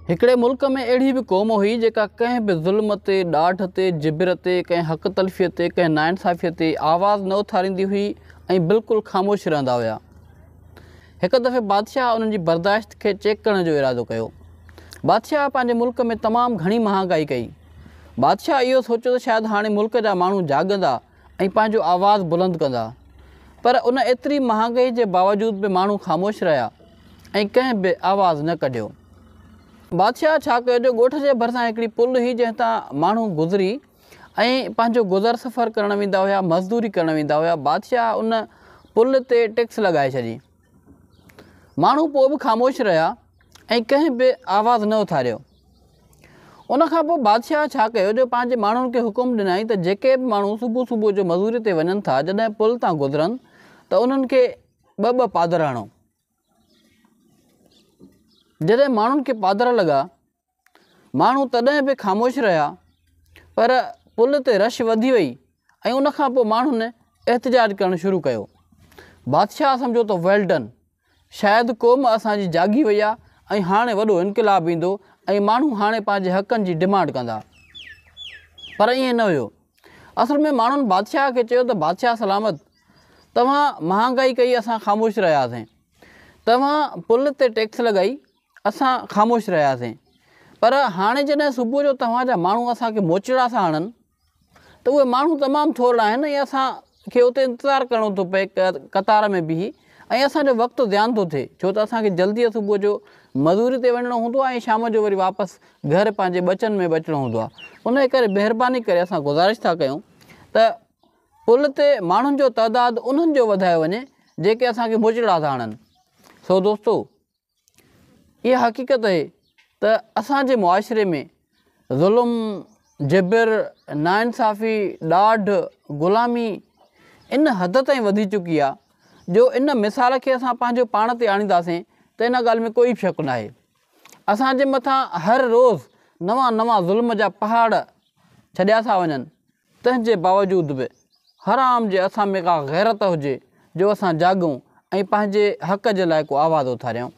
हिकिड़े मुल्क में अहिड़ी बि क़ौम हुई जेका कंहिं बि ज़ुल्म ते, ॾाढ ते, जिबिर ते, कंहिं हक़ तलफ़ीअ ते, कंहिं नाइंसाफ़ीअ ते आवाज़ न उथारींदी हुई ऐं बिल्कुलु ख़ामोश रहंदा हुआ। हिकु दफ़े बादशाह उन्हनि जी बर्दाश्त खे चेक करण जो इरादो कयो। बादशाह पंहिंजे मुल्क में तमामु घणी महांगाई कई। बादशाह इहो सोचियो त शायदि हाणे मुल्क जा माण्हू जाॻंदा ऐं पंहिंजो आवाज़ बुलंद कंदा, पर उन एतिरी महांगाई जे बावजूदि बि माण्हू ख़ामोश रहिया ऐं कंहिं बि आवाज़ न कढियो। बादशाह छा कयो जो ॻोठ जे भरिसां हिकिड़ी पुल हुई जंहिं तां माण्हू गुज़री ऐं पंहिंजो गुज़र सफ़र करण वेंदा हुआ, मज़दूरी करण वेंदा हुआ। बादशाह उन पुल ते टैक्स लॻाए छॾी। माण्हू पोइ बि ख़ामोश रहिया ऐं कंहिं बि आवाज़ न उथारियो। उन खां पोइ बादशाह छा कयो जो पंहिंजे माण्हुनि खे हुकुम ॾिनई त जेके बि माण्हू सुबुह सुबुह जो मज़दूरी ते वञनि था, जॾहिं पुल तां गुज़रनि त उन्हनि खे ॿ पादर हणो। जॾहिं माण्हुनि खे पादर लॻा, माण्हू तॾहिं बि ख़ामोश रहिया, पर पुल ते रश वधी वई ऐं उन खां पोइ माण्हुनि एहतिजाज करणु शुरू कयो। बादशाह सम्झो त वेल डन, शायदि क़ौम असांजी जागी वई आहे ऐं हाणे वॾो इनक़लाब ईंदो ऐं माण्हू हाणे पंहिंजे हक़नि जी डिमांड कंदा। पर ईअं न हुयो। असल में माण्हुनि बादशाह खे चयो त बादशाह सलामत, तव्हां महांगाई कई, असां ख़ामोश रहियासीं। तव्हां पुल ते टैक्स लॻाई, असां ख़ामोश रहियासीं। पर हाणे जॾहिं सुबुह जो तव्हांजा माण्हू असांखे मोचड़ा सां हणनि त उहे माण्हू तमामु थोरा आहिनि ऐं असांखे उते इंतज़ारु करिणो थो पए कतार में बीही, ऐं असांजो वक़्तु ध्यानु थो थिए, छो त असांखे जल्दीअ सुबुह जो मज़दूरी ते वञिणो हूंदो आहे ऐं शाम जो वरी वापसि घर पंहिंजे ॿचनि में बि अचिणो हूंदो आहे। उन करे महिरबानी करे असां गुज़ारिश था कयूं त पुल ते माण्हुनि जो तइदादु उन्हनि जो वधायो वञे जेके असांखे मोचड़ा था हणनि। सो दोस्तो, इहा हक़ीक़त आहे त असांजे मुआशिरे में ज़ुल्म, जिबिर, नाइंसाफ़ी, ॾाढ, ग़ुलामी इन हद ताईं वधी चुकी आहे जो इन मिसाल खे असां पंहिंजो पाण ते आणींदासीं त इन ॻाल्हि में कोई शक न आहे। असांजे मथां हर रोज़ नवां नवां ज़ुल्म जा पहाड़ छॾिया था वञनि, तंहिंजे बावजूदि बि हराम जे असां में का गैरत हुजे जो असां जाॻूं ऐं पंहिंजे हक़ जे लाइ को आवाज़ु उथारियूं।